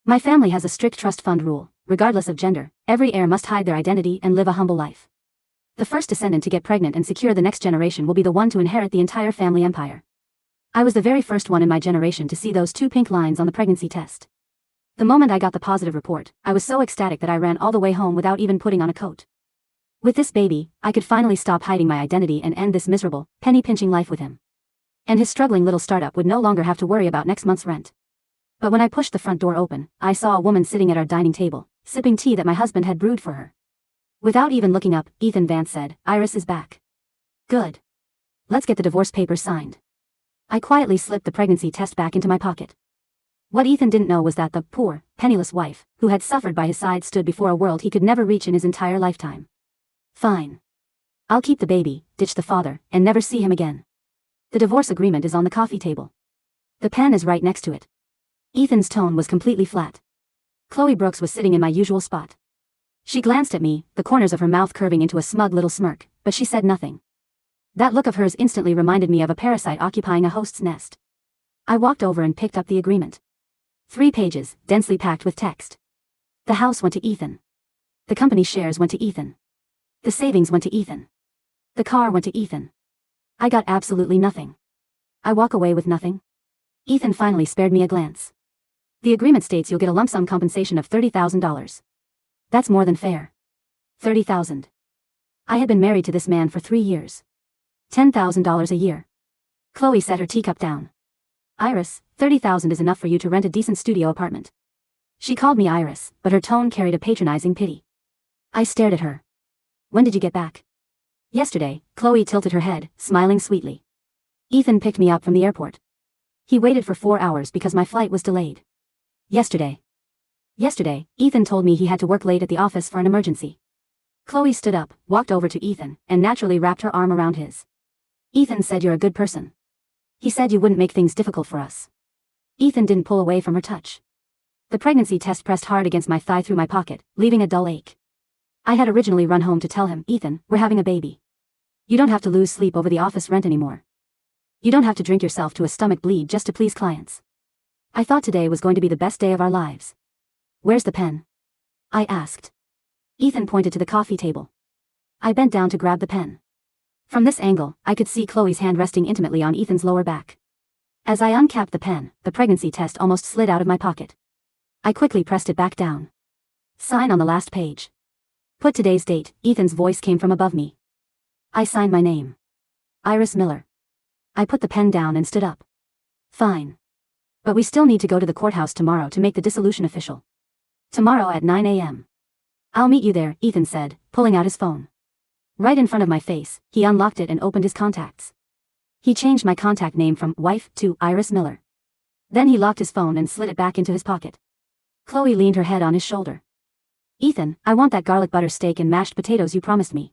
My family has a strict trust fund rule. Regardless of gender, every heir must hide their identity and live a humble life. The first descendant to get pregnant and secure the next generation will be the one to inherit the entire family empire. I was the very first one in my generation to see those 2 pink lines on the pregnancy test. The moment I got the positive report, I was so ecstatic that I ran all the way home without even putting on a coat. With this baby, I could finally stop hiding my identity and end this miserable, penny-pinching life with him. And his struggling little startup would no longer have to worry about next month's rent. But when I pushed the front door open, I saw a woman sitting at our dining table, sipping tea that my husband had brewed for her. Without even looking up, Vance said, "Iris is back." Good. Let's get the divorce papers signed. I quietly slipped the pregnancy test back into my pocket. What Ethan didn't know was that the poor, penniless wife, who had suffered by his side, stood before a world he could never reach in his entire lifetime. Fine. I'll keep the baby, ditch the father, and never see him again. The divorce agreement is on the coffee table. The pen is right next to it. Ethan's tone was completely flat. Chloe Brooks was sitting in my usual spot. She glanced at me, the corners of her mouth curving into a smug little smirk, but she said nothing. That look of hers instantly reminded me of a parasite occupying a host's nest. I walked over and picked up the agreement. 3 pages, densely packed with text. The house went to Ethan. The company shares went to Ethan. The savings went to Ethan. The car went to Ethan. I got absolutely nothing. I walk away with nothing. Ethan finally spared me a glance. The agreement states you'll get a lump sum compensation of $30,000. That's more than fair. $30,000. I had been married to this man for 3 years. $10,000 a year. Chloe set her teacup down. Iris, $30,000 is enough for you to rent a decent studio apartment. She called me Iris, but her tone carried a patronizing pity. I stared at her. When did you get back? Yesterday. Chloe tilted her head, smiling sweetly. Ethan picked me up from the airport. He waited for 4 hours because my flight was delayed. Yesterday, Ethan told me he had to work late at the office for an emergency. Chloe stood up, walked over to Ethan, and naturally wrapped her arm around his. Ethan said you're a good person. He said you wouldn't make things difficult for us. Ethan didn't pull away from her touch. The pregnancy test pressed hard against my thigh through my pocket, leaving a dull ache. I had originally run home to tell him, Ethan, we're having a baby. You don't have to lose sleep over the office rent anymore. You don't have to drink yourself to a stomach bleed just to please clients. I thought today was going to be the best day of our lives. Where's the pen? I asked. Ethan pointed to the coffee table. I bent down to grab the pen. From this angle, I could see Chloe's hand resting intimately on Ethan's lower back. As I uncapped the pen, the pregnancy test almost slid out of my pocket. I quickly pressed it back down. Sign on the last page. Put today's date. Ethan's voice came from above me. I signed my name. Iris Miller. I put the pen down and stood up. Fine. But we still need to go to the courthouse tomorrow to make the dissolution official. Tomorrow at 9 a.m. I'll meet you there, Ethan said, pulling out his phone. Right in front of my face, he unlocked it and opened his contacts. He changed my contact name from wife to Iris Miller. Then he locked his phone and slid it back into his pocket. Chloe leaned her head on his shoulder. Ethan, I want that garlic butter steak and mashed potatoes you promised me.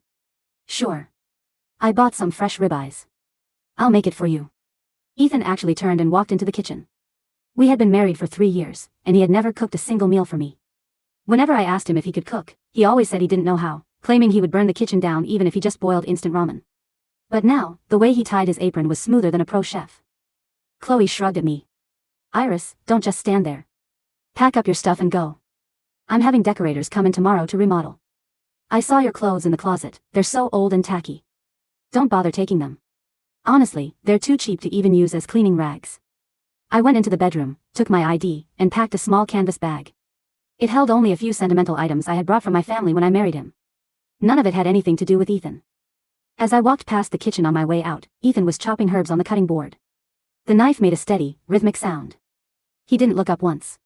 Sure. I bought some fresh ribeyes. I'll make it for you. Ethan actually turned and walked into the kitchen. We had been married for 3 years, and he had never cooked a single meal for me. Whenever I asked him if he could cook, he always said he didn't know how, claiming he would burn the kitchen down even if he just boiled instant ramen. But now, the way he tied his apron was smoother than a pro chef. Chloe shrugged at me. Iris, don't just stand there. Pack up your stuff and go. I'm having decorators come in tomorrow to remodel. I saw your clothes in the closet, they're so old and tacky. Don't bother taking them. Honestly, they're too cheap to even use as cleaning rags. I went into the bedroom, took my ID, and packed a small canvas bag. It held only a few sentimental items I had brought from my family when I married him. None of it had anything to do with Ethan. As I walked past the kitchen on my way out, Ethan was chopping herbs on the cutting board. The knife made a steady, rhythmic sound. He didn't look up once.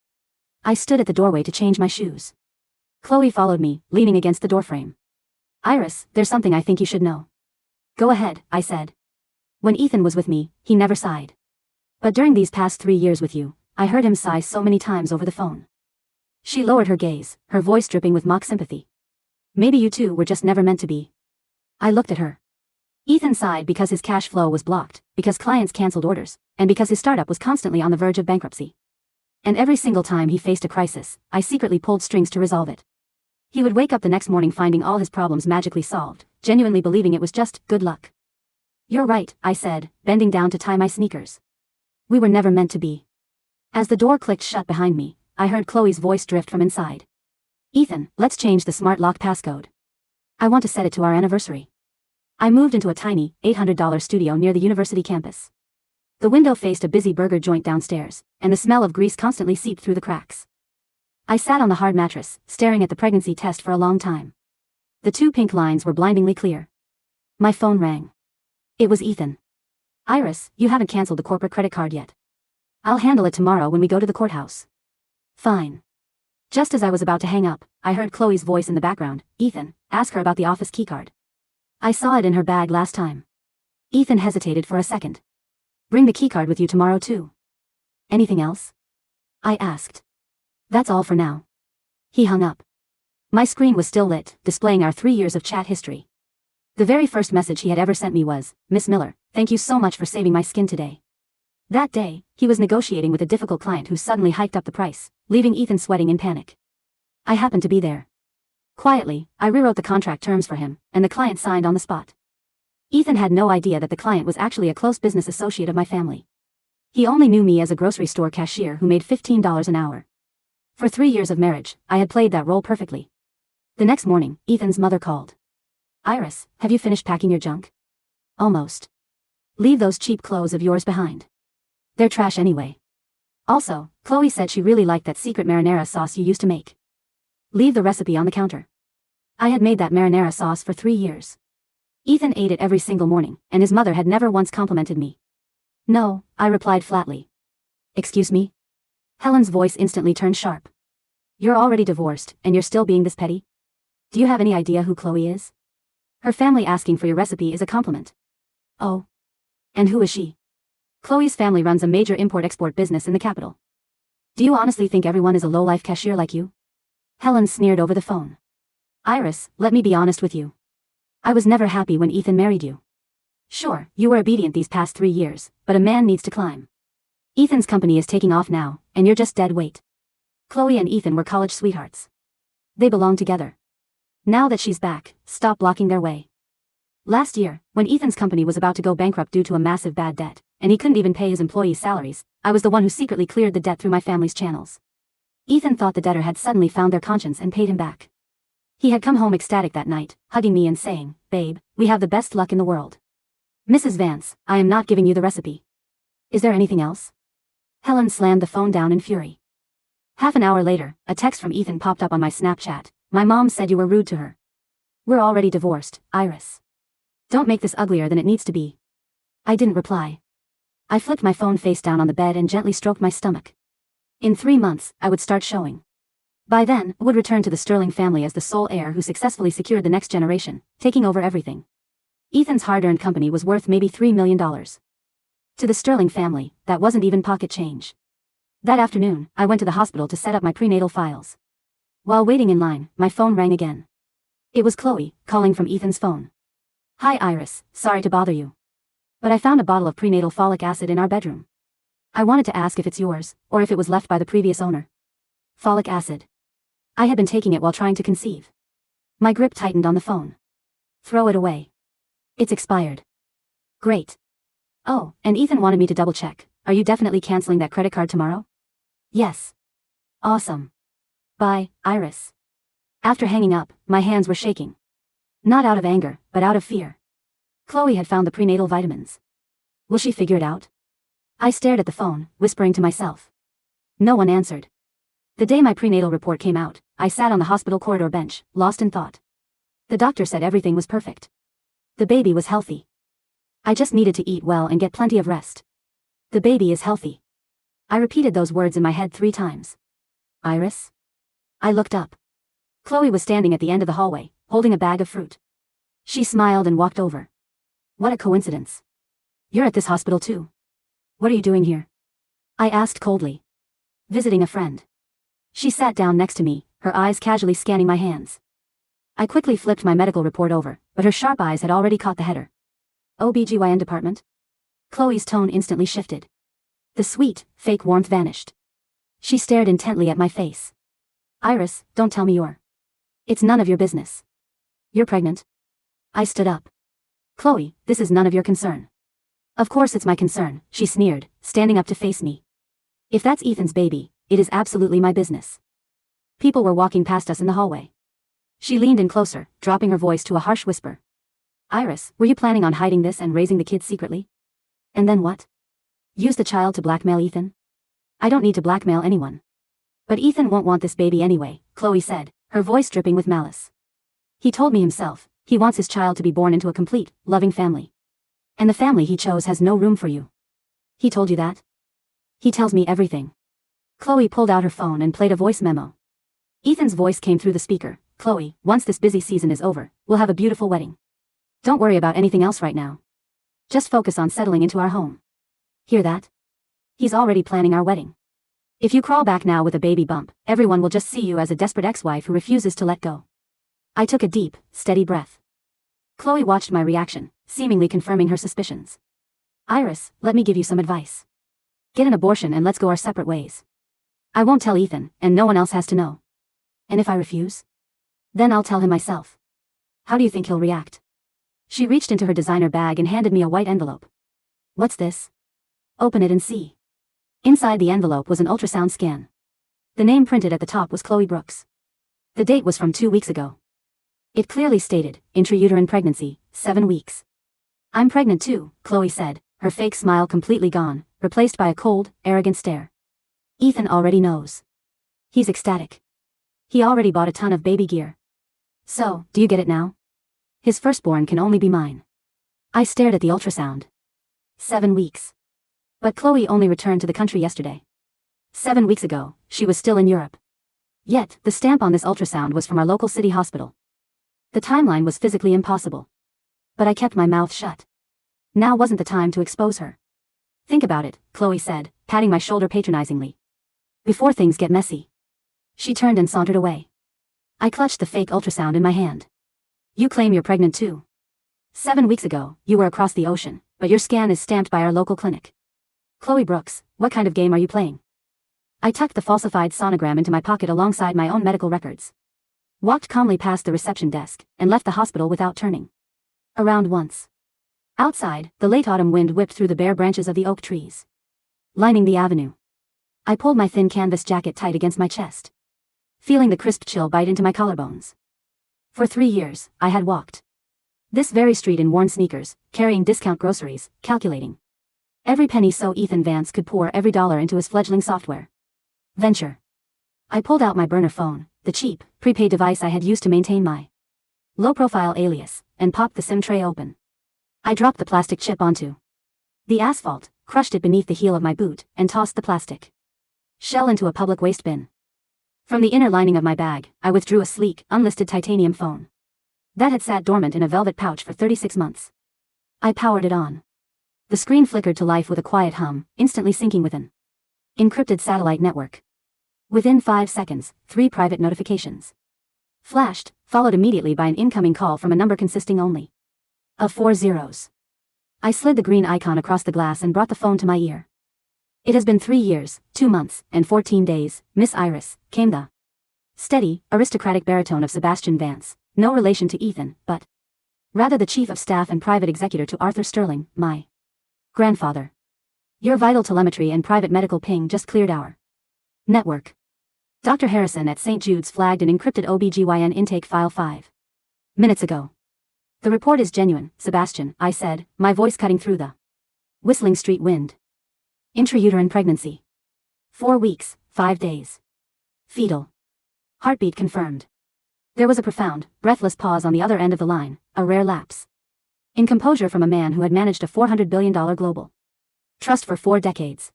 I stood at the doorway to change my shoes. Chloe followed me, leaning against the doorframe. Iris, there's something I think you should know. Go ahead, I said. When Ethan was with me, he never sighed. But during these past 3 years with you, I heard him sigh so many times over the phone. She lowered her gaze, her voice dripping with mock sympathy. Maybe you two were just never meant to be. I looked at her. Ethan sighed because his cash flow was blocked, because clients canceled orders, and because his startup was constantly on the verge of bankruptcy. And every single time he faced a crisis, I secretly pulled strings to resolve it. He would wake up the next morning finding all his problems magically solved, genuinely believing it was just good luck. You're right, I said, bending down to tie my sneakers. We were never meant to be. As the door clicked shut behind me, I heard Chloe's voice drift from inside. Ethan, let's change the smart lock passcode. I want to set it to our anniversary. I moved into a tiny, $800 studio near the university campus. The window faced a busy burger joint downstairs, and the smell of grease constantly seeped through the cracks. I sat on the hard mattress, staring at the pregnancy test for a long time. The 2 pink lines were blindingly clear. My phone rang. It was Ethan. Iris, you haven't canceled the corporate credit card yet. I'll handle it tomorrow when we go to the courthouse. Fine. Just as I was about to hang up, I heard Chloe's voice in the background. Ethan, ask her about the office keycard. I saw it in her bag last time. Ethan hesitated for a second. Bring the keycard with you tomorrow too. Anything else? I asked. That's all for now. He hung up. My screen was still lit, displaying our 3 years of chat history. The very first message he had ever sent me was, Miss Miller, thank you so much for saving my skin today. That day, he was negotiating with a difficult client who suddenly hiked up the price, leaving Ethan sweating in panic. I happened to be there. Quietly, I rewrote the contract terms for him, and the client signed on the spot. Ethan had no idea that the client was actually a close business associate of my family. He only knew me as a grocery store cashier who made $15 an hour. For 3 years of marriage, I had played that role perfectly. The next morning, Ethan's mother called. Iris, have you finished packing your junk? Almost. Leave those cheap clothes of yours behind. They're trash anyway. Also, Chloe said she really liked that secret marinara sauce you used to make. Leave the recipe on the counter. I had made that marinara sauce for 3 years. Ethan ate it every single morning, and his mother had never once complimented me. No, I replied flatly. Excuse me? Helen's voice instantly turned sharp. You're already divorced, and you're still being this petty? Do you have any idea who Chloe is? Her family asking for your recipe is a compliment. Oh. And who is she? Chloe's family runs a major import-export business in the capital. Do you honestly think everyone is a low-life cashier like you? Helen sneered over the phone. Iris, let me be honest with you. I was never happy when Ethan married you. Sure, you were obedient these past 3 years, but a man needs to climb. Ethan's company is taking off now, and you're just dead weight. Chloe and Ethan were college sweethearts. They belong together. Now that she's back, stop blocking their way. Last year, when Ethan's company was about to go bankrupt due to a massive bad debt, and he couldn't even pay his employees' salaries, I was the one who secretly cleared the debt through my family's channels. Ethan thought the debtor had suddenly found their conscience and paid him back. He had come home ecstatic that night, hugging me and saying, Babe, we have the best luck in the world. Mrs. Vance, I am not giving you the recipe. Is there anything else? Helen slammed the phone down in fury. Half an hour later, a text from Ethan popped up on my Snapchat. My mom said you were rude to her. We're already divorced, Iris. Don't make this uglier than it needs to be. I didn't reply. I flipped my phone face down on the bed and gently stroked my stomach. In 3 months, I would start showing. By then, I would return to the Sterling family as the sole heir who successfully secured the next generation, taking over everything. Ethan's hard-earned company was worth maybe $3 million. To the Sterling family, that wasn't even pocket change. That afternoon, I went to the hospital to set up my prenatal files. While waiting in line, my phone rang again. It was Chloe, calling from Ethan's phone. Hi Iris, sorry to bother you. But I found a bottle of prenatal folic acid in our bedroom. I wanted to ask if it's yours, or if it was left by the previous owner. Folic acid. I had been taking it while trying to conceive. My grip tightened on the phone. Throw it away. It's expired. Great. Oh, and Ethan wanted me to double-check. Are you definitely canceling that credit card tomorrow? Yes. Awesome. Bye, Iris. After hanging up, my hands were shaking. Not out of anger, but out of fear. Chloe had found the prenatal vitamins. Will she figure it out? I stared at the phone, whispering to myself. No one answered. The day my prenatal report came out, I sat on the hospital corridor bench, lost in thought. The doctor said everything was perfect. The baby was healthy. I just needed to eat well and get plenty of rest. The baby is healthy. I repeated those words in my head 3 times. Iris? I looked up. Chloe was standing at the end of the hallway, holding a bag of fruit. She smiled and walked over. What a coincidence. You're at this hospital too. What are you doing here? I asked coldly. Visiting a friend. She sat down next to me, her eyes casually scanning my hands. I quickly flipped my medical report over, but her sharp eyes had already caught the header. OBGYN department? Chloe's tone instantly shifted. The sweet, fake warmth vanished. She stared intently at my face. Iris, don't tell me you're. It's none of your business. You're pregnant. I stood up. Chloe, this is none of your concern. Of course it's my concern, she sneered, standing up to face me. If that's Ethan's baby, it is absolutely my business. People were walking past us in the hallway. She leaned in closer, dropping her voice to a harsh whisper. Iris, were you planning on hiding this and raising the kids secretly? And then what? Use the child to blackmail Ethan? I don't need to blackmail anyone. But Ethan won't want this baby anyway, Chloe said, her voice dripping with malice. He told me himself, he wants his child to be born into a complete, loving family. And the family he chose has no room for you. He told you that? He tells me everything. Chloe pulled out her phone and played a voice memo. Ethan's voice came through the speaker. Chloe, once this busy season is over, we'll have a beautiful wedding. Don't worry about anything else right now. Just focus on settling into our home. Hear that? He's already planning our wedding. If you crawl back now with a baby bump, everyone will just see you as a desperate ex-wife who refuses to let go. I took a deep, steady breath. Chloe watched my reaction, seemingly confirming her suspicions. Iris, let me give you some advice. Get an abortion and let's go our separate ways. I won't tell Ethan, and no one else has to know. And if I refuse? Then I'll tell him myself. How do you think he'll react? She reached into her designer bag and handed me a white envelope. What's this? Open it and see. Inside the envelope was an ultrasound scan. The name printed at the top was Chloe Brooks. The date was from 2 weeks ago. It clearly stated, intrauterine pregnancy, 7 weeks. I'm pregnant too, Chloe said, her fake smile completely gone, replaced by a cold, arrogant stare. Ethan already knows. He's ecstatic. He already bought a ton of baby gear. So, do you get it now? His firstborn can only be mine. I stared at the ultrasound. 7 weeks. But Chloe only returned to the country yesterday. 7 weeks ago, she was still in Europe. Yet, the stamp on this ultrasound was from our local city hospital. The timeline was physically impossible. But I kept my mouth shut. Now wasn't the time to expose her. Think about it, Chloe said, patting my shoulder patronizingly. Before things get messy. She turned and sauntered away. I clutched the fake ultrasound in my hand. You claim you're pregnant too. 7 weeks ago, you were across the ocean, but your scan is stamped by our local clinic. Chloe Brooks, what kind of game are you playing? I tucked the falsified sonogram into my pocket alongside my own medical records. Walked calmly past the reception desk, and left the hospital without turning around once. Outside, the late autumn wind whipped through the bare branches of the oak trees, lining the avenue. I pulled my thin canvas jacket tight against my chest, feeling the crisp chill bite into my collarbones. For 3 years, I had walked this very street in worn sneakers, carrying discount groceries, calculating every penny so Ethan Vance could pour every dollar into his fledgling software venture. I pulled out my burner phone, the cheap, prepaid device I had used to maintain my low-profile alias, and popped the SIM tray open. I dropped the plastic chip onto the asphalt, crushed it beneath the heel of my boot, and tossed the plastic shell into a public waste bin. From the inner lining of my bag, I withdrew a sleek, unlisted titanium phone that had sat dormant in a velvet pouch for 36 months. I powered it on. The screen flickered to life with a quiet hum, instantly syncing with an encrypted satellite network. Within 5 seconds, 3 private notifications flashed, followed immediately by an incoming call from a number consisting only of 4 zeros. I slid the green icon across the glass and brought the phone to my ear. It has been 3 years, 2 months, and 14 days, Miss Iris, came the steady, aristocratic baritone of Sebastian Vance, no relation to Ethan, but rather the chief of staff and private executor to Arthur Sterling, my grandfather. Your vital telemetry and private medical ping just cleared our network. Dr. Harrison at St. Jude's flagged an encrypted OBGYN intake file 5 minutes ago. The report is genuine, Sebastian, I said, my voice cutting through the whistling street wind. Intrauterine pregnancy. 4 weeks, 5 days. Fetal. Heartbeat confirmed. There was a profound, breathless pause on the other end of the line, a rare lapse in composure from a man who had managed a $400 billion global trust for 4 decades.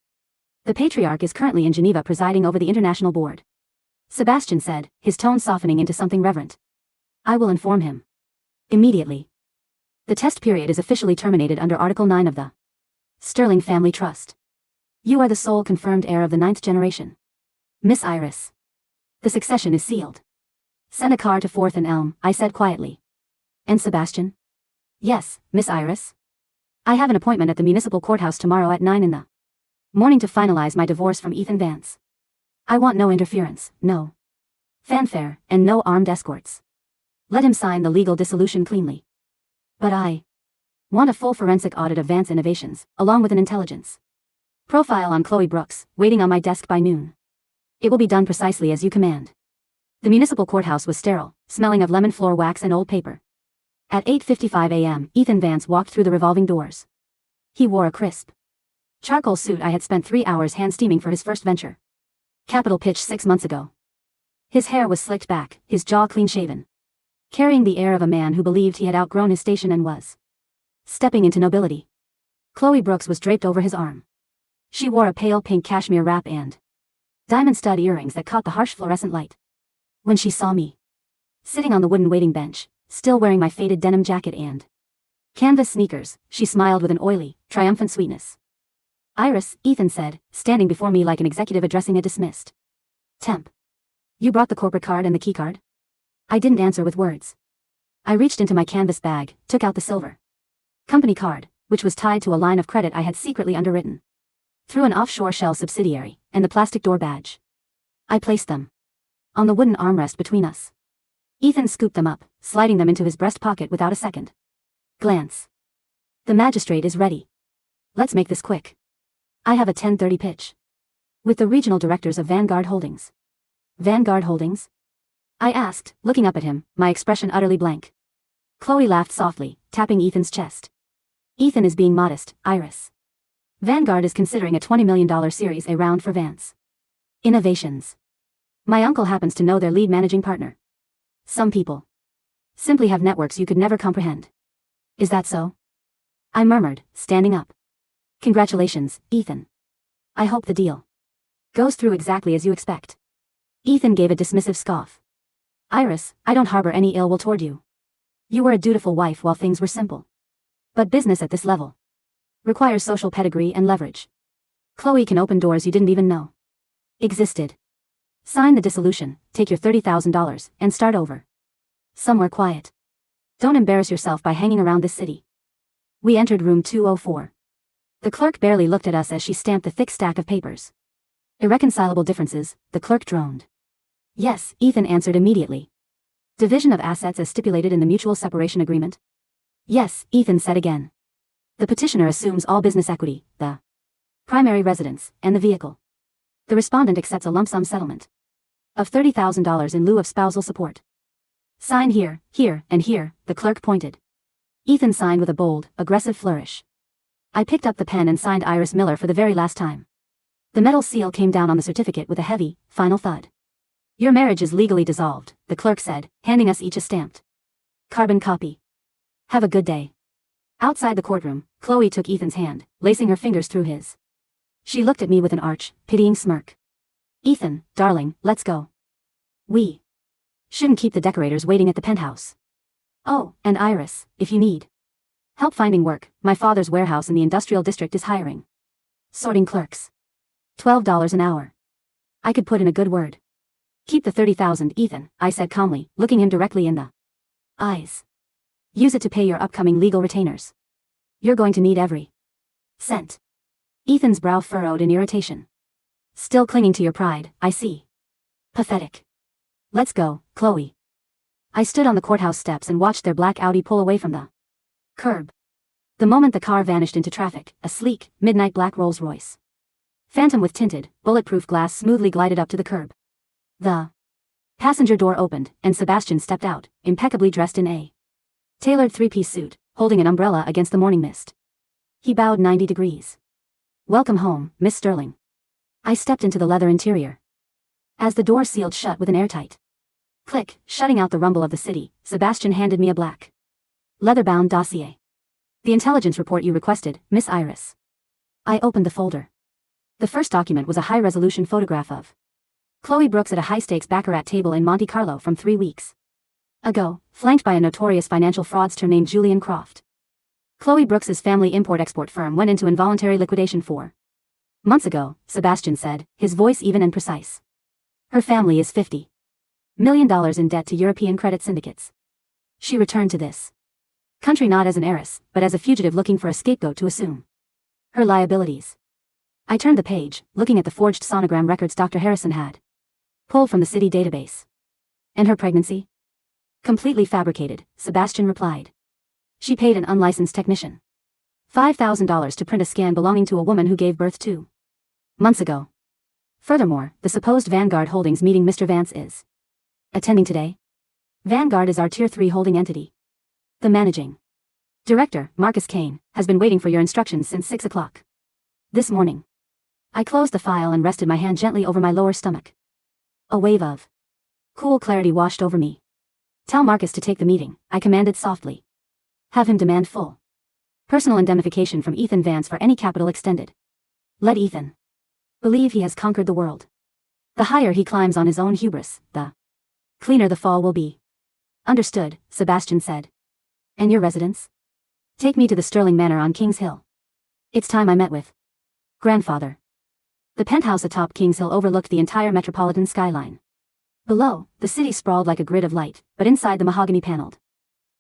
The patriarch is currently in Geneva presiding over the international board, Sebastian said, his tone softening into something reverent. I will inform him immediately. The test period is officially terminated under Article 9 of the Sterling Family Trust. You are the sole confirmed heir of the 9th generation, Miss Iris. The succession is sealed. Send a car to 4th and Elm, I said quietly. And Sebastian? Yes, Miss Iris. I have an appointment at the municipal courthouse tomorrow at 9 in the morning to finalize my divorce from Ethan Vance. I want no interference, no fanfare, and no armed escorts. Let him sign the legal dissolution cleanly. But I want a full forensic audit of Vance Innovations, along with an intelligence profile on Chloe Brooks, waiting on my desk by noon. It will be done precisely as you command. The municipal courthouse was sterile, smelling of lemon floor wax and old paper. At 8:55 a.m., Ethan Vance walked through the revolving doors. He wore a crisp charcoal suit I had spent 3 hours hand-steaming for his first venture. Capital pitch 6 months ago. His hair was slicked back, his jaw clean-shaven. Carrying the air of a man who believed he had outgrown his station and was stepping into nobility. Chloe Brooks was draped over his arm. She wore a pale pink cashmere wrap and diamond stud earrings that caught the harsh fluorescent light. When she saw me sitting on the wooden waiting bench, still wearing my faded denim jacket and canvas sneakers, she smiled with an oily, triumphant sweetness. "Iris," Ethan said, standing before me like an executive addressing a dismissed temp. "You brought the corporate card and the key card?" I didn't answer with words. I reached into my canvas bag, took out the silver company card, which was tied to a line of credit I had secretly underwritten through an offshore shell subsidiary, and the plastic door badge. I placed them on the wooden armrest between us. Ethan scooped them up, sliding them into his breast pocket without a second glance. "The magistrate is ready. Let's make this quick. I have a 10:30 pitch with the regional directors of Vanguard Holdings." "Vanguard Holdings?" I asked, looking up at him, my expression utterly blank. Chloe laughed softly, tapping Ethan's chest. "Ethan is being modest, Iris. Vanguard is considering a $20 million Series A round for Vance Innovations. My uncle happens to know their lead managing partner. Some people simply have networks you could never comprehend." "Is that so?" I murmured, standing up. "Congratulations, Ethan. I hope the deal goes through exactly as you expect." Ethan gave a dismissive scoff. "Iris, I don't harbor any ill will toward you. You were a dutiful wife while things were simple. But business at this level requires social pedigree and leverage. Chloe can open doors you didn't even know existed. Sign the dissolution, take your $30,000, and start over. Somewhere quiet. Don't embarrass yourself by hanging around this city." We entered room 204. The clerk barely looked at us as she stamped the thick stack of papers. "Irreconcilable differences," the clerk droned. "Yes," Ethan answered immediately. "Division of assets as stipulated in the mutual separation agreement?" "Yes," Ethan said again. "The petitioner assumes all business equity, the primary residence, and the vehicle. The respondent accepts a lump sum settlement of $30,000 in lieu of spousal support. Sign here, here, and here," the clerk pointed. Ethan signed with a bold, aggressive flourish. I picked up the pen and signed Iris Miller for the very last time. The metal seal came down on the certificate with a heavy, final thud. "Your marriage is legally dissolved," the clerk said, handing us each a stamped carbon copy. "Have a good day." Outside the courtroom, Chloe took Ethan's hand, lacing her fingers through his. She looked at me with an arch, pitying smirk. "Ethan, darling, let's go. We shouldn't keep the decorators waiting at the penthouse. Oh, and Iris, if you need help finding work, my father's warehouse in the industrial district is hiring sorting clerks. $12 an hour. I could put in a good word." "Keep the $30,000, Ethan," I said calmly, looking him directly in the eyes. "Use it to pay your upcoming legal retainers. You're going to need every cent." Ethan's brow furrowed in irritation. "Still clinging to your pride, I see. Pathetic. Let's go, Chloe." I stood on the courthouse steps and watched their black Audi pull away from the curb. The moment the car vanished into traffic, a sleek, midnight black Rolls-Royce Phantom with tinted, bulletproof glass smoothly glided up to the curb. The passenger door opened, and Sebastian stepped out, impeccably dressed in a tailored three-piece suit, holding an umbrella against the morning mist. He bowed 90 degrees. "Welcome home, Miss Sterling." I stepped into the leather interior. As the door sealed shut with an airtight click, shutting out the rumble of the city, Sebastian handed me a black leather-bound dossier. "The intelligence report you requested, Miss Iris." I opened the folder. The first document was a high-resolution photograph of Chloe Brooks at a high-stakes baccarat table in Monte Carlo from 3 weeks ago, flanked by a notorious financial fraudster named Julian Croft. Chloe Brooks's family import-export firm went into involuntary liquidation 4 months ago, Sebastian said, his voice even and precise. Her family is $50 million in debt to European credit syndicates. She returned to this country not as an heiress, but as a fugitive looking for a scapegoat to assume her liabilities. I turned the page, looking at the forged sonogram records Dr. Harrison had pulled from the city database. "And her pregnancy?" "Completely fabricated," Sebastian replied. "She paid an unlicensed technician $5,000 to print a scan belonging to a woman who gave birth 2 months ago. Furthermore, the supposed Vanguard Holdings meeting Mr. Vance is attending today. Vanguard is our Tier 3 holding entity. The managing director, Marcus Kane, has been waiting for your instructions since 6 o'clock this morning. I closed the file and rested my hand gently over my lower stomach. A wave of cool clarity washed over me. Tell Marcus to take the meeting, I commanded softly. Have him demand full personal indemnification from Ethan Vance for any capital extended. Let Ethan believe he has conquered the world. The higher he climbs on his own hubris, the cleaner the fall will be. Understood, Sebastian said. And your residence? Take me to the Sterling Manor on King's Hill. It's time I met with grandfather. The penthouse atop King's Hill overlooked the entire metropolitan skyline. Below, the city sprawled like a grid of light, but inside the mahogany-paneled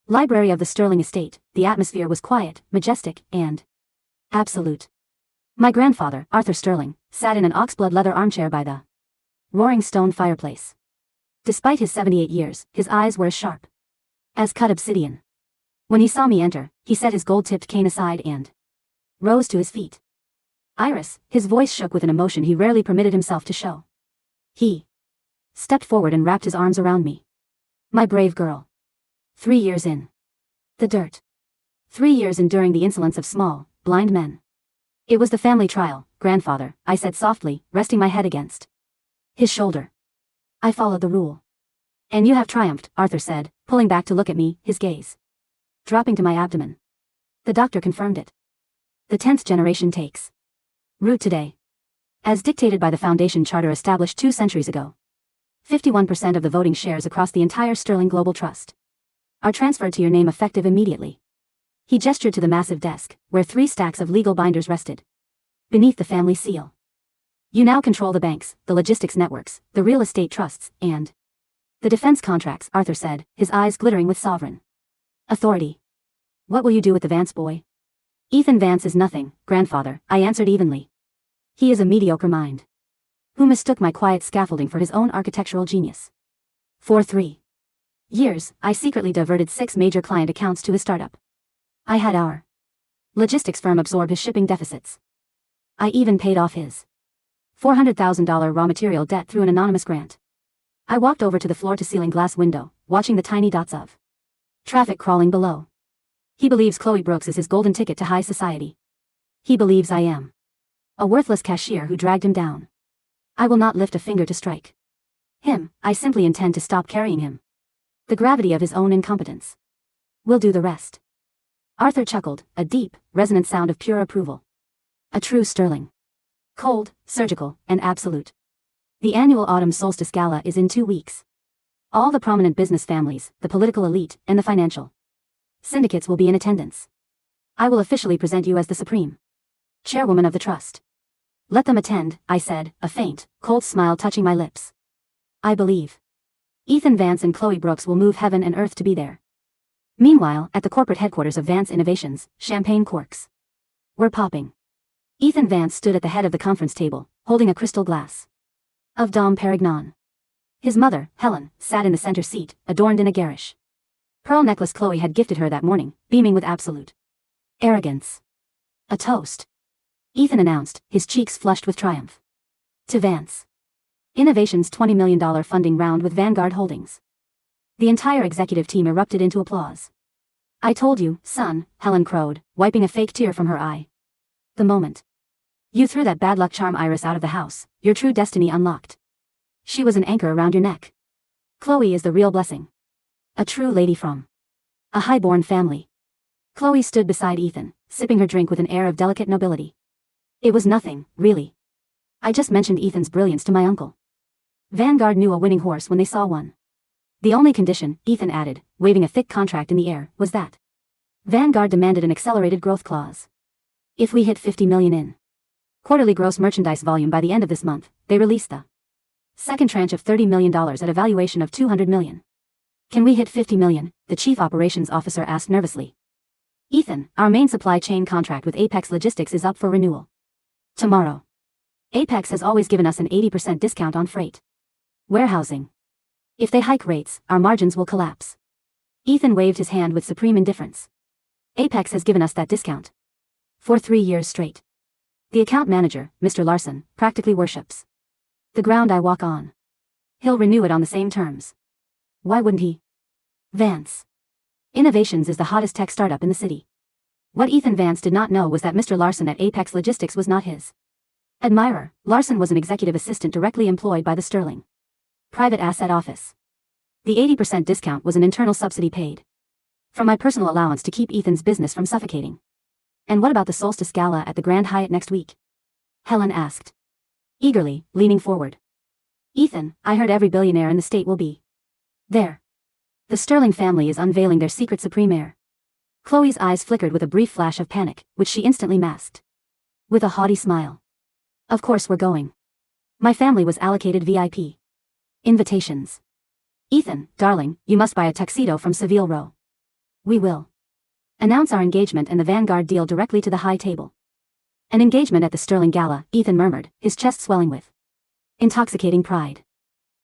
library of the Sterling estate, the atmosphere was quiet, majestic, and absolute. My grandfather, Arthur Sterling, sat in an oxblood leather armchair by the roaring stone fireplace. Despite his 78 years, his eyes were as sharp as cut obsidian. When he saw me enter, he set his gold-tipped cane aside and rose to his feet. Iris, his voice shook with an emotion he rarely permitted himself to show. He stepped forward and wrapped his arms around me. My brave girl. 3 years in the dirt. 3 years enduring the insolence of small, blind men. It was the family trial, grandfather, I said softly, resting my head against his shoulder. I followed the rule. And you have triumphed, Arthur said, pulling back to look at me, his gaze dropping to my abdomen. The doctor confirmed it. The 10th generation takes root today. As dictated by the Foundation Charter established 2 centuries ago. 51% of the voting shares across the entire Sterling Global Trust are transferred to your name effective immediately. He gestured to the massive desk, where 3 stacks of legal binders rested beneath the family seal. You now control the banks, the logistics networks, the real estate trusts, and the defense contracts, Arthur said, his eyes glittering with sovereign authority. What will you do with the Vance boy? Ethan Vance is nothing, grandfather, I answered evenly. He is a mediocre mind who mistook my quiet scaffolding for his own architectural genius. For 3 years, I secretly diverted 6 major client accounts to his startup. I had our logistics firm absorb his shipping deficits. I even paid off his $400,000 raw material debt through an anonymous grant. I walked over to the floor-to-ceiling glass window, watching the tiny dots of traffic crawling below. He believes Chloe Brooks is his golden ticket to high society. He believes I am a worthless cashier who dragged him down. I will not lift a finger to strike him, I simply intend to stop carrying him. The gravity of his own incompetence will do the rest. Arthur chuckled, a deep, resonant sound of pure approval. A true Sterling. Cold, surgical, and absolute. The annual autumn solstice gala is in 2 weeks. All the prominent business families, the political elite, and the financial syndicates will be in attendance. I will officially present you as the supreme chairwoman of the trust. Let them attend, I said, a faint, cold smile touching my lips. I believe Ethan Vance and Chloe Brooks will move heaven and earth to be there. Meanwhile, at the corporate headquarters of Vance Innovations, champagne corks were popping. Ethan Vance stood at the head of the conference table, holding a crystal glass of Dom Perignon. His mother, Helen, sat in the center seat, adorned in a garish pearl necklace Chloe had gifted her that morning, beaming with absolute arrogance. A toast, Ethan announced, his cheeks flushed with triumph. To Vance Innovations' $20 million funding round with Vanguard Holdings. The entire executive team erupted into applause. I told you, son, Helen crowed, wiping a fake tear from her eye. The moment you threw that bad luck charm Iris out of the house, your true destiny unlocked. She was an anchor around your neck. Chloe is the real blessing. A true lady from a high-born family. Chloe stood beside Ethan, sipping her drink with an air of delicate nobility. It was nothing, really. I just mentioned Ethan's brilliance to my uncle. Vanguard knew a winning horse when they saw one. The only condition, Ethan added, waving a thick contract in the air, was that Vanguard demanded an accelerated growth clause. If we hit 50 million in quarterly gross merchandise volume by the end of this month, they release the second tranche of $30 million at a valuation of $200 million. Can we hit 50 million? The chief operations officer asked nervously. Ethan, our main supply chain contract with Apex Logistics is up for renewal tomorrow. Apex has always given us an 80% discount on freight warehousing. If they hike rates, our margins will collapse. Ethan waved his hand with supreme indifference. Apex has given us that discount for 3 years straight. The account manager, Mr. Larson, practically worships The ground I walk on. He'll renew it on the same terms. Why wouldn't he? Vance Innovations is the hottest tech startup in the city. What Ethan Vance did not know was that Mr. Larson at Apex Logistics was not his admirer. Larson was an executive assistant directly employed by the Sterling Private Asset Office. The 80% discount was an internal subsidy paid from my personal allowance to keep Ethan's business from suffocating. And what about the Solstice Gala at the Grand Hyatt next week? Helen asked, eagerly, leaning forward. Ethan, I heard every billionaire in the state will be there. The Sterling family is unveiling their secret supreme heir. Chloe's eyes flickered with a brief flash of panic, which she instantly masked with a haughty smile. Of course we're going. My family was allocated VIP invitations. Ethan, darling, you must buy a tuxedo from Seville Row. We will announce our engagement and the Vanguard deal directly to the high table. An engagement at the Sterling Gala, Ethan murmured, his chest swelling with intoxicating pride.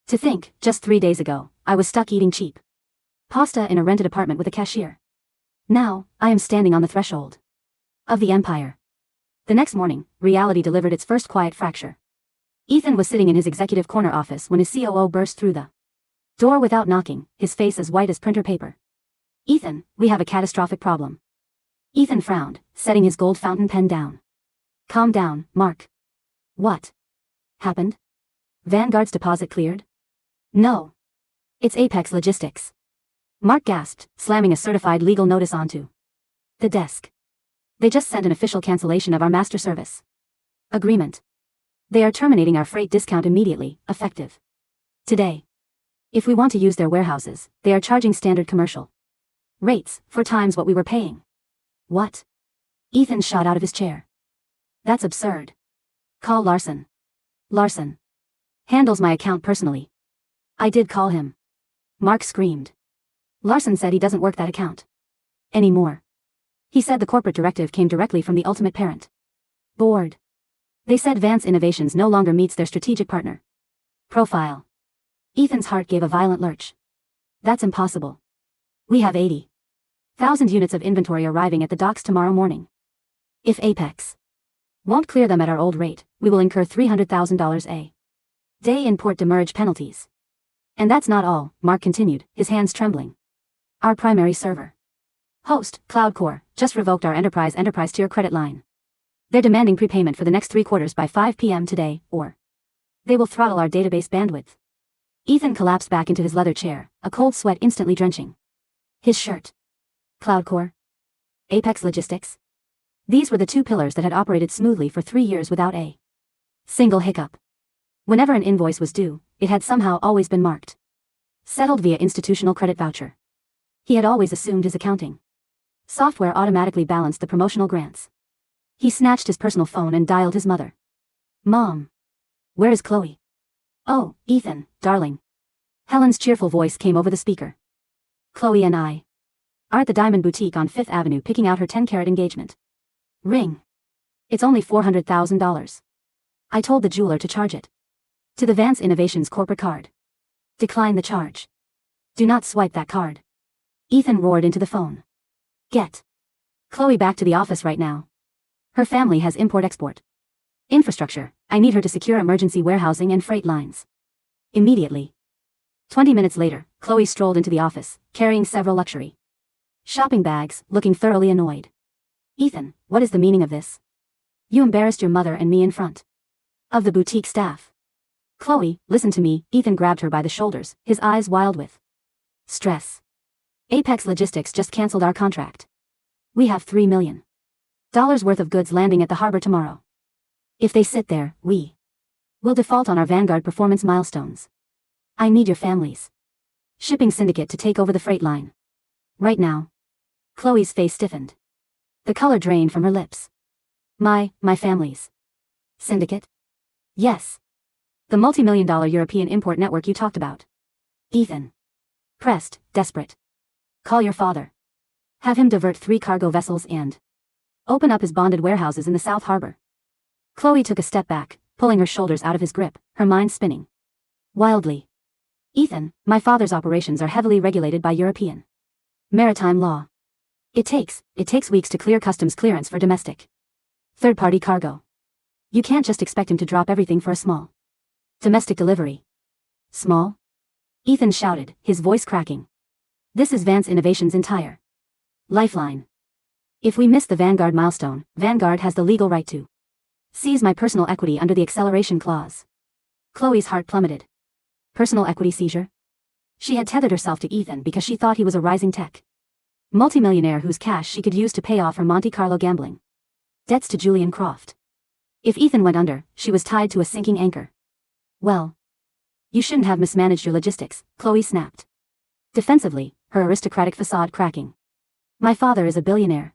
To think, just 3 days ago, I was stuck eating cheap pasta in a rented apartment with a cashier. Now, I am standing on the threshold of the empire. The next morning, reality delivered its first quiet fracture. Ethan was sitting in his executive corner office when his COO burst through the door without knocking, his face as white as printer paper. Ethan, we have a catastrophic problem. Ethan frowned, setting his gold fountain pen down. Calm down, Mark. What happened? Vanguard's deposit cleared? No. It's Apex Logistics. Mark gasped, slamming a certified legal notice onto the desk. They just sent an official cancellation of our master service agreement. They are terminating our freight discount immediately, effective today. If we want to use their warehouses, they are charging standard commercial rates, 4 times what we were paying. What? Ethan shot out of his chair. That's absurd. Call Larson. Larson handles my account personally. I did call him. Mark screamed. Larson said he doesn't work that account anymore. He said the corporate directive came directly from the ultimate parent board. They said Vance Innovations no longer meets their strategic partner profile. Ethan's heart gave a violent lurch. That's impossible. We have 80,000 units of inventory arriving at the docks tomorrow morning. If Apex won't clear them at our old rate, we will incur $300,000 a day in port demurrage penalties. And that's not all, Mark continued, his hands trembling. Our primary server host, Cloud Core, just revoked our enterprise tier credit line. They're demanding prepayment for the next 3 quarters by 5 p.m. today, or they will throttle our database bandwidth. Ethan collapsed back into his leather chair, a cold sweat instantly drenching his shirt. Cloud Core? Apex Logistics? These were the 2 pillars that had operated smoothly for 3 years without a single hiccup. Whenever an invoice was due, it had somehow always been marked settled via institutional credit voucher. He had always assumed his accounting software automatically balanced the promotional grants. He snatched his personal phone and dialed his mother. Mom. Where is Chloe? Oh, Ethan, darling. Helen's cheerful voice came over the speaker. Chloe and I are at the Diamond Boutique on 5th Avenue picking out her 10-carat engagement ring. It's only $400,000. I told the jeweler to charge it to the Vance Innovations corporate card. Decline the charge. Do not swipe that card. Ethan roared into the phone. Get Chloe back to the office right now. Her family has import-export infrastructure. I need her to secure emergency warehousing and freight lines immediately. 20 minutes later, Chloe strolled into the office, carrying several luxury shopping bags, looking thoroughly annoyed. Ethan, what is the meaning of this? You embarrassed your mother and me in front of the boutique staff. Chloe, listen to me. Ethan grabbed her by the shoulders, his eyes wild with stress. Apex Logistics just canceled our contract. We have $3 million worth of goods landing at the harbor tomorrow. If they sit there, we will default on our Vanguard performance milestones. I need your family's shipping syndicate to take over the freight line right now. Chloe's face stiffened. The color drained from her lips. My family's syndicate? Yes. The multi-million-dollar European import network you talked about. Ethan pressed, desperate. Call your father. Have him divert 3 cargo vessels and open up his bonded warehouses in the South Harbor. Chloe took a step back, pulling her shoulders out of his grip, her mind spinning wildly. Ethan, my father's operations are heavily regulated by European maritime law. It takes weeks to clear customs clearance for domestic third-party cargo. You can't just expect him to drop everything for a small Domestic delivery. Small? Ethan shouted, his voice cracking. This is Vance Innovations' entire lifeline. If we miss the Vanguard milestone, Vanguard has the legal right to seize my personal equity under the acceleration clause. Chloe's heart plummeted. Personal equity seizure? She had tethered herself to Ethan because she thought he was a rising tech multimillionaire whose cash she could use to pay off her Monte Carlo gambling debts to Julian Croft. If Ethan went under, she was tied to a sinking anchor. Well, you shouldn't have mismanaged your logistics, Chloe snapped. Defensively, her aristocratic facade cracking. My father is a billionaire.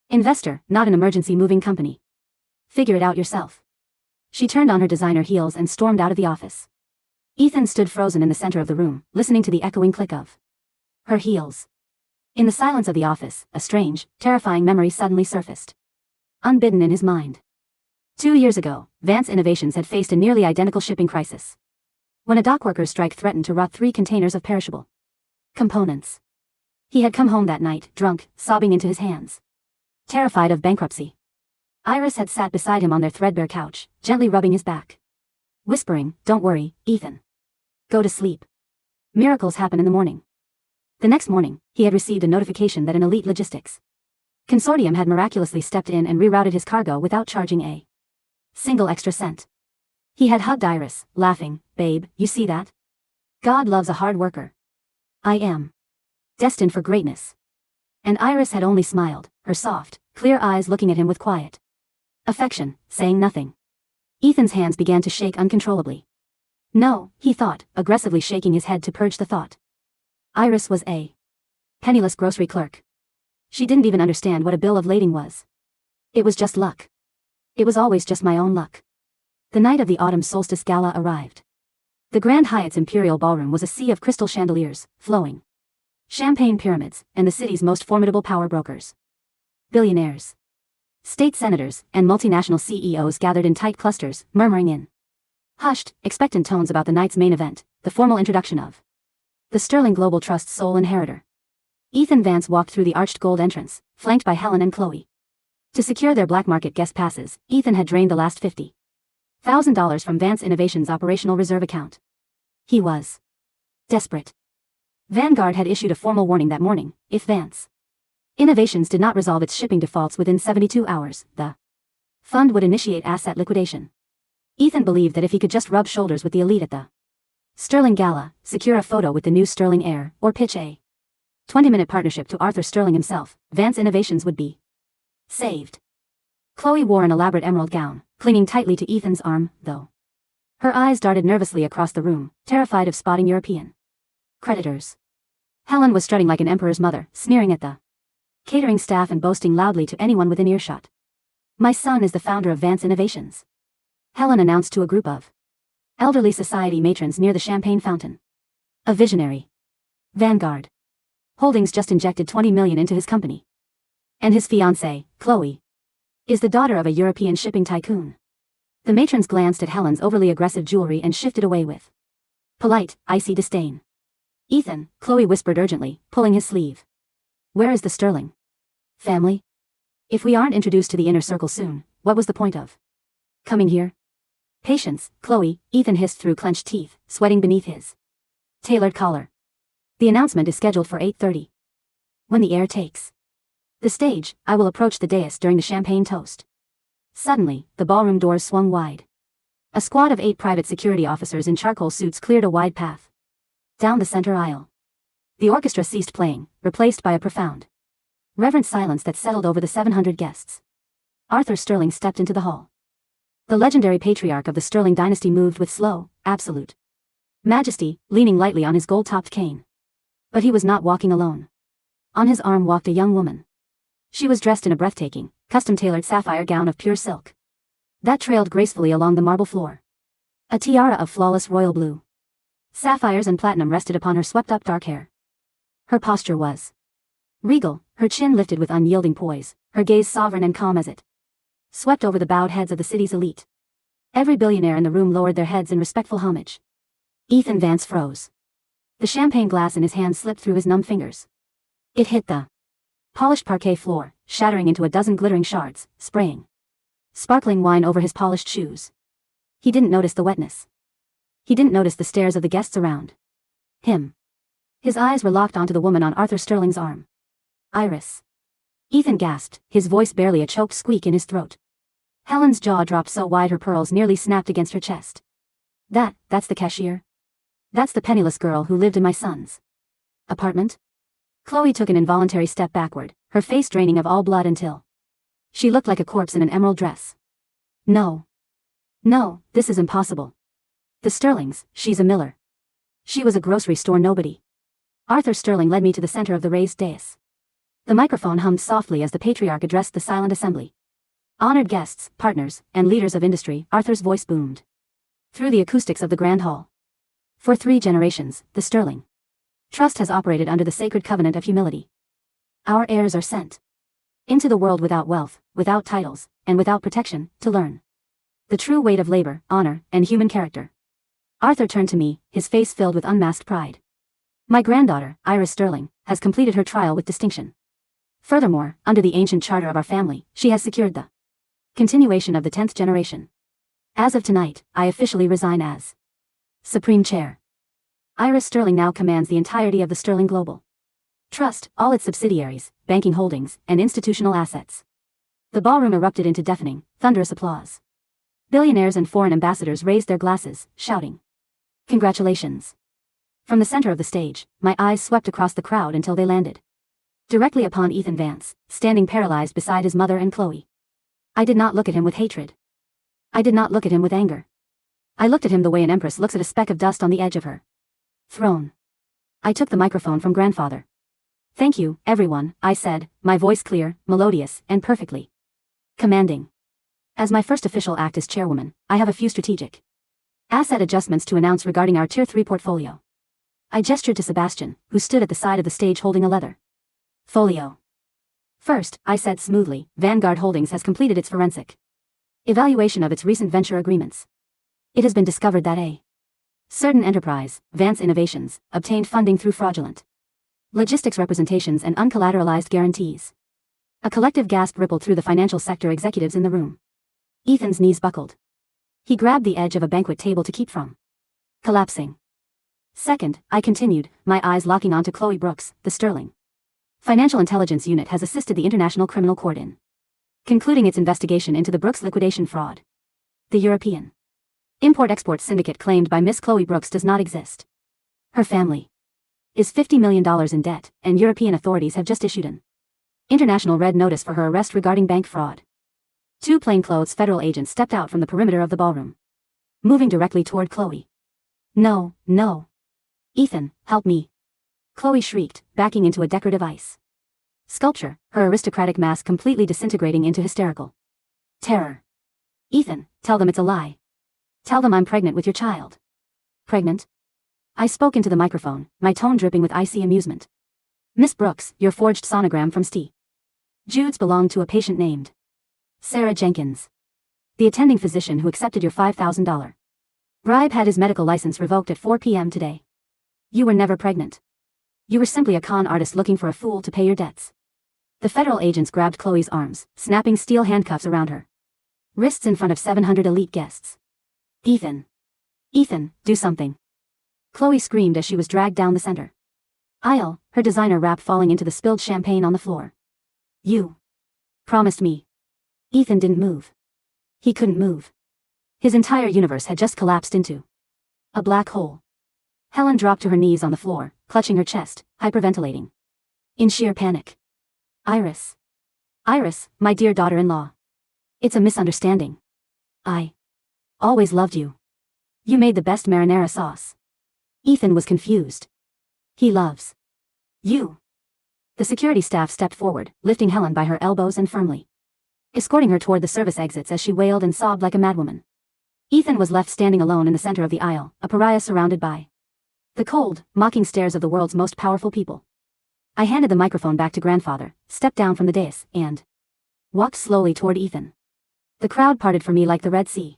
Investor, not an emergency moving company. Figure it out yourself. She turned on her designer heels and stormed out of the office. Ethan stood frozen in the center of the room, listening to the echoing click of her heels. In the silence of the office, a strange, terrifying memory suddenly surfaced. Unbidden in his mind. 2 years ago, Vance Innovations had faced a nearly identical shipping crisis. When a dockworker's strike threatened to rot 3 containers of perishable components. He had come home that night, drunk, sobbing into his hands. Terrified of bankruptcy. Iris had sat beside him on their threadbare couch, gently rubbing his back. Whispering, "Don't worry, Ethan. Go to sleep. Miracles happen in the morning." The next morning, he had received a notification that an elite logistics consortium had miraculously stepped in and rerouted his cargo without charging a single extra cent. He had hugged Iris, laughing, "Babe, you see that? God loves a hard worker. I am destined for greatness." And Iris had only smiled, her soft, clear eyes looking at him with quiet affection, saying nothing. Ethan's hands began to shake uncontrollably. No, he thought, aggressively shaking his head to purge the thought. Iris was a penniless grocery clerk. She didn't even understand what a bill of lading was. It was just luck. It was always just my own luck. The night of the autumn solstice gala arrived. The Grand Hyatt's imperial ballroom was a sea of crystal chandeliers, flowing champagne pyramids, and the city's most formidable power brokers. Billionaires, state senators, and multinational CEOs gathered in tight clusters, murmuring in hushed, expectant tones about the night's main event, the formal introduction of the Sterling Global Trust's sole inheritor. Ethan Vance walked through the arched gold entrance, flanked by Helen and Chloe. To secure their black market guest passes, Ethan had drained the last $50,000 from Vance Innovations' operational reserve account. He was desperate. Vanguard had issued a formal warning that morning: if Vance Innovations did not resolve its shipping defaults within 72 hours, the fund would initiate asset liquidation. Ethan believed that if he could just rub shoulders with the elite at the Sterling Gala, secure a photo with the new Sterling heir, or pitch a 20-minute partnership to Arthur Sterling himself, Vance Innovations would be saved. Chloe wore an elaborate emerald gown, clinging tightly to Ethan's arm, though. Her eyes darted nervously across the room, terrified of spotting European creditors. Helen was strutting like an emperor's mother, sneering at the catering staff and boasting loudly to anyone within earshot. My son is the founder of Vance Innovations, Helen announced to a group of elderly society matrons near the champagne fountain. A visionary. Vanguard Holdings just injected $20 million into his company. And his fiancée, Chloe, is the daughter of a European shipping tycoon. The matrons glanced at Helen's overly aggressive jewelry and shifted away with polite, icy disdain. Ethan, Chloe whispered urgently, pulling his sleeve. Where is the Sterling family? If we aren't introduced to the inner circle soon, what was the point of coming here? Patience, Chloe, Ethan hissed through clenched teeth, sweating beneath his tailored collar. The announcement is scheduled for 8:30. When the heir takes the stage, I will approach the dais during the champagne toast. Suddenly, the ballroom doors swung wide. A squad of 8 private security officers in charcoal suits cleared a wide path down the center aisle. The orchestra ceased playing, replaced by a profound, reverent silence that settled over the 700 guests. Arthur Sterling stepped into the hall. The legendary patriarch of the Sterling dynasty moved with slow, absolute majesty, leaning lightly on his gold-topped cane. But he was not walking alone. On his arm walked a young woman. She was dressed in a breathtaking, custom-tailored sapphire gown of pure silk that trailed gracefully along the marble floor. A tiara of flawless royal blue sapphires and platinum rested upon her swept-up dark hair. Her posture was regal, her chin lifted with unyielding poise, her gaze sovereign and calm as it swept over the bowed heads of the city's elite. Every billionaire in the room lowered their heads in respectful homage. Ethan Vance froze. The champagne glass in his hand slipped through his numb fingers. It hit the polished parquet floor, shattering into a dozen glittering shards, spraying sparkling wine over his polished shoes. He didn't notice the wetness. He didn't notice the stares of the guests around him. His eyes were locked onto the woman on Arthur Sterling's arm. Iris. Ethan gasped, his voice barely a choked squeak in his throat. Helen's jaw dropped so wide her pearls nearly snapped against her chest. That's the cashier? That's the penniless girl who lived in my son's apartment? Chloe took an involuntary step backward, her face draining of all blood until she looked like a corpse in an emerald dress. No. No, this is impossible. The Sterlings, she's a miller. She was a grocery store nobody. Arthur Sterling led me to the center of the raised dais. The microphone hummed softly as the patriarch addressed the silent assembly. Honored guests, partners, and leaders of industry, Arthur's voice boomed through the acoustics of the grand hall. For 3 generations, the Sterling Trust has operated under the sacred covenant of humility. Our heirs are sent into the world without wealth, without titles, and without protection, to learn the true weight of labor, honor, and human character. Arthur turned to me, his face filled with unmasked pride. My granddaughter, Iris Sterling, has completed her trial with distinction. Furthermore, under the ancient charter of our family, she has secured the continuation of the 10th generation. As of tonight, I officially resign as Supreme Chair. Iris Sterling now commands the entirety of the Sterling Global Trust, all its subsidiaries, banking holdings, and institutional assets. The ballroom erupted into deafening, thunderous applause. Billionaires and foreign ambassadors raised their glasses, shouting, "Congratulations." From the center of the stage, my eyes swept across the crowd until they landed directly upon Ethan Vance, standing paralyzed beside his mother and Chloe. I did not look at him with hatred. I did not look at him with anger. I looked at him the way an empress looks at a speck of dust on the edge of her throne. I took the microphone from grandfather. "Thank you, everyone," I said, my voice clear, melodious, and perfectly commanding. As my first official act as chairwoman, I have a few strategic asset adjustments to announce regarding our Tier 3 portfolio. I gestured to Sebastian, who stood at the side of the stage holding a leather folio. First, I said smoothly, Vanguard Holdings has completed its forensic evaluation of its recent venture agreements. It has been discovered that a certain enterprise, Vance Innovations, obtained funding through fraudulent logistics representations and uncollateralized guarantees. A collective gasp rippled through the financial sector executives in the room. Ethan's knees buckled. He grabbed the edge of a banquet table to keep from collapsing. Second, I continued, my eyes locking onto Chloe Brooks, the Sterling Financial Intelligence Unit has assisted the International Criminal Court in concluding its investigation into the Brooks liquidation fraud. The European Import-Export Syndicate claimed by Miss Chloe Brooks does not exist. Her family is $50 million in debt, and European authorities have just issued an international red notice for her arrest regarding bank fraud. 2 plainclothes federal agents stepped out from the perimeter of the ballroom, moving directly toward Chloe. No, no. Ethan, help me. Chloe shrieked, backing into a decorative ice sculpture, her aristocratic mask completely disintegrating into hysterical terror. Ethan, tell them it's a lie. Tell them I'm pregnant with your child. Pregnant? I spoke into the microphone, my tone dripping with icy amusement. Miss Brooks, your forged sonogram from St. Jude's belonged to a patient named Sarah Jenkins. The attending physician who accepted your $5,000 bribe had his medical license revoked at 4 p.m. today. You were never pregnant. You were simply a con artist looking for a fool to pay your debts. The federal agents grabbed Chloe's arms, snapping steel handcuffs around her wrists in front of 700 elite guests. Ethan. Ethan, do something. Chloe screamed as she was dragged down the center aisle, her designer wrap falling into the spilled champagne on the floor. You promised me. Ethan didn't move. He couldn't move. His entire universe had just collapsed into a black hole. Helen dropped to her knees on the floor, clutching her chest, hyperventilating in sheer panic. Iris. Iris, my dear daughter-in-law. It's a misunderstanding. I always loved you. You made the best marinara sauce. Ethan was confused. He loves you. The security staff stepped forward, lifting Helen by her elbows and firmly escorting her toward the service exits as she wailed and sobbed like a madwoman. Ethan was left standing alone in the center of the aisle, a pariah surrounded by the cold, mocking stares of the world's most powerful people. I handed the microphone back to grandfather, stepped down from the dais, and walked slowly toward Ethan. The crowd parted for me like the Red Sea.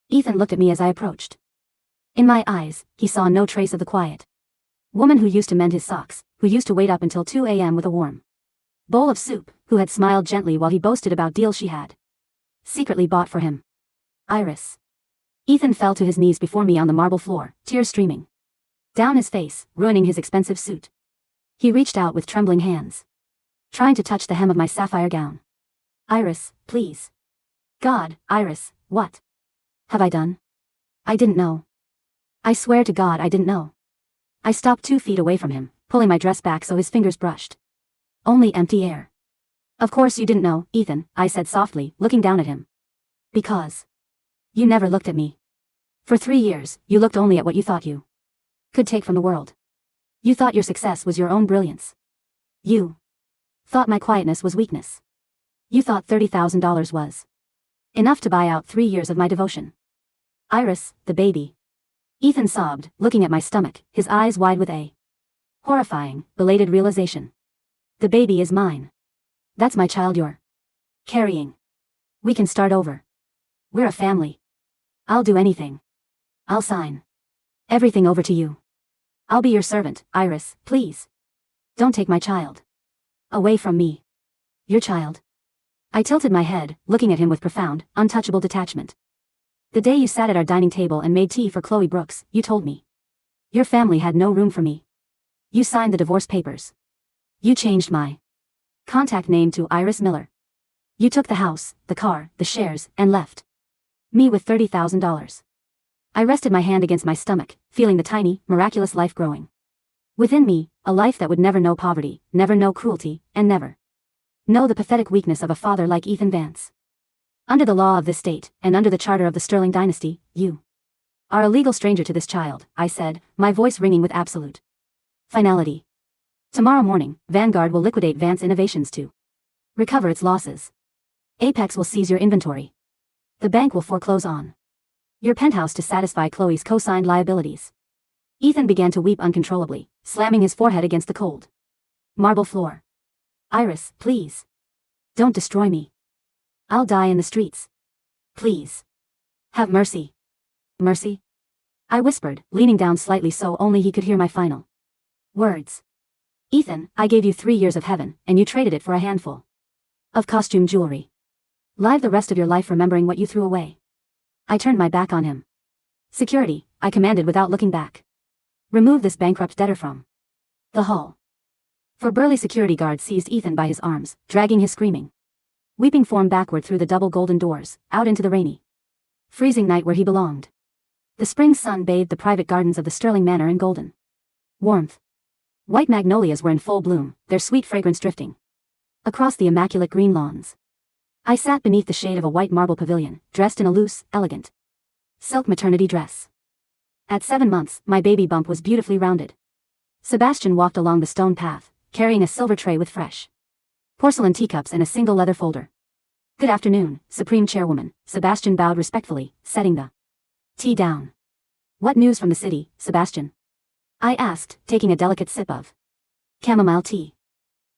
Ethan looked at me as I approached. In my eyes, he saw no trace of the quiet woman who used to mend his socks, who used to wait up until 2 a.m. with a warm bowl of soup, who had smiled gently while he boasted about deals she had secretly bought for him. Iris. Ethan fell to his knees before me on the marble floor, tears streaming down his face, ruining his expensive suit. He reached out with trembling hands, trying to touch the hem of my sapphire gown. Iris, please. God, Iris, what have I done? I didn't know. I swear to God I didn't know. I stopped 2 feet away from him, pulling my dress back so his fingers brushed only empty air. Of course you didn't know, Ethan, I said softly, looking down at him. Because you never looked at me. For 3 years, you looked only at what you thought you could take from the world. You thought your success was your own brilliance. You thought my quietness was weakness. You thought $30,000 was enough to buy out 3 years of my devotion. Iris, the baby. Ethan sobbed, looking at my stomach, his eyes wide with a horrifying, belated realization. The baby is mine. That's my child you're carrying. We can start over. We're a family. I'll do anything. I'll sign everything over to you. I'll be your servant, Iris, please. Don't take my child away from me. Your child. I tilted my head, looking at him with profound, untouchable detachment. The day you sat at our dining table and made tea for Chloe Brooks, you told me your family had no room for me. You signed the divorce papers. You changed my contact name to Iris Miller. You took the house, the car, the shares, and left me with $30,000. I rested my hand against my stomach, feeling the tiny, miraculous life growing within me, a life that would never know poverty, never know cruelty, and never know the pathetic weakness of a father like Ethan Vance. Under the law of this state, and under the charter of the Sterling dynasty, you are a legal stranger to this child, I said, my voice ringing with absolute finality. Tomorrow morning, Vanguard will liquidate Vance Innovations to recover its losses. Apex will seize your inventory. The bank will foreclose on your penthouse to satisfy Chloe's co-signed liabilities. Ethan began to weep uncontrollably, slamming his forehead against the cold marble floor. Iris, please. Don't destroy me. I'll die in the streets. Please. Have mercy. Mercy? I whispered, leaning down slightly so only he could hear my final words. Ethan, I gave you 3 years of heaven, and you traded it for a handful of costume jewelry. Live the rest of your life remembering what you threw away. I turned my back on him. Security, I commanded without looking back. Remove this bankrupt debtor from the hall. For burly security guards seized Ethan by his arms, dragging his screaming, weeping form backward through the double golden doors, out into the rainy, freezing night where he belonged. The spring sun bathed the private gardens of the Sterling Manor in golden warmth. White magnolias were in full bloom, their sweet fragrance drifting across the immaculate green lawns. I sat beneath the shade of a white marble pavilion, dressed in a loose, elegant silk maternity dress. At 7 months, my baby bump was beautifully rounded. Sebastian walked along the stone path, carrying a silver tray with fresh porcelain teacups and a single leather folder. Good afternoon, Supreme Chairwoman, Sebastian bowed respectfully, setting the tea down. What news from the city, Sebastian? I asked, taking a delicate sip of chamomile tea.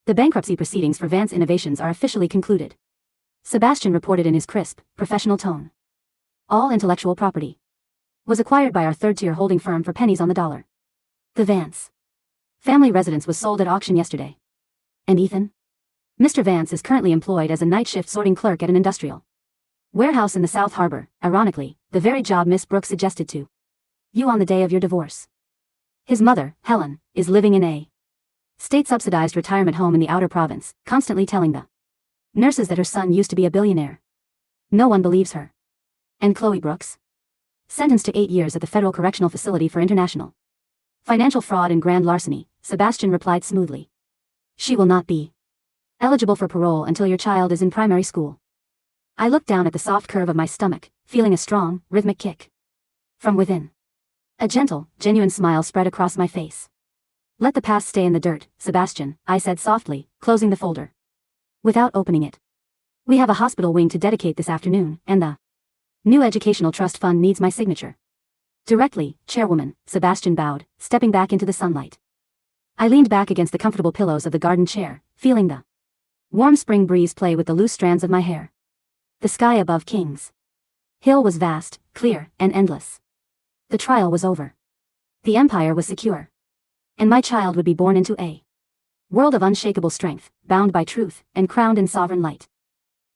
The bankruptcy proceedings for Vance Innovations are officially concluded. Sebastian reported in his crisp, professional tone. All intellectual property was acquired by our third-tier holding firm for pennies on the dollar. The Vance family residence was sold at auction yesterday. And Ethan? Mr. Vance is currently employed as a night shift sorting clerk at an industrial warehouse in the South Harbor, ironically, the very job Miss Brooks suggested to you on the day of your divorce. His mother, Helen, is living in a state-subsidized retirement home in the outer province, constantly telling the nurses that her son used to be a billionaire. No one believes her. And Chloe Brooks? Sentenced to 8 years at the Federal Correctional Facility for International Financial Fraud and Grand Larceny, Sebastian replied smoothly. She will not be eligible for parole until your child is in primary school. I looked down at the soft curve of my stomach, feeling a strong, rhythmic kick from within. A gentle, genuine smile spread across my face. Let the past stay in the dirt, Sebastian, I said softly, closing the folder without opening it. We have a hospital wing to dedicate this afternoon, and the new educational trust fund needs my signature. Directly, Chairwoman, Sebastian bowed, stepping back into the sunlight. I leaned back against the comfortable pillows of the garden chair, feeling the warm spring breeze play with the loose strands of my hair. The sky above Kings Hill was vast, clear, and endless. The trial was over. The empire was secure. And my child would be born into a world of unshakable strength, bound by truth, and crowned in sovereign light.